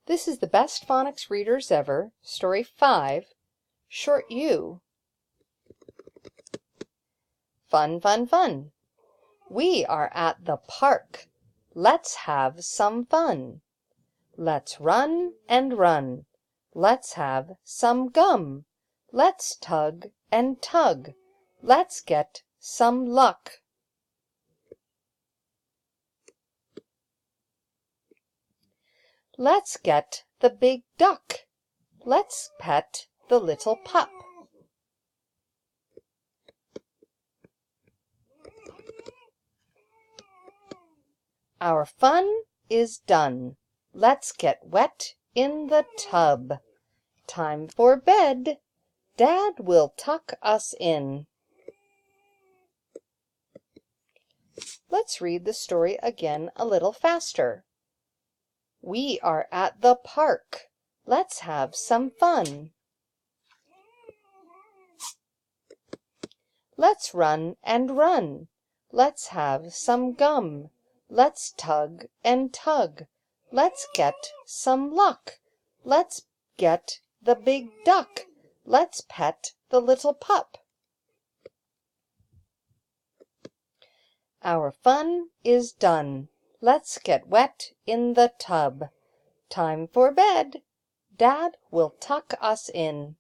This is the Best Phonics Readers Ever, Story 5, Short U. Fun, fun, fun. We are at the park. Let's have some fun. Let's run and run. Let's have some gum. Let's tug and tug. Let's get some luck. Let's get the big duck. Let's pet the little pup. Our fun is done. Let's get wet in the tub. Time for bed. Dad will tuck us in. Let's read the story again a little faster. We are at the park. Let's have some fun. Let's run and run. Let's have some gum. Let's tug and tug. Let's get some luck. Let's get the big duck. Let's pet the little pup. Our fun is done. Let's get wet in the tub. Time for bed. Dad will tuck us in.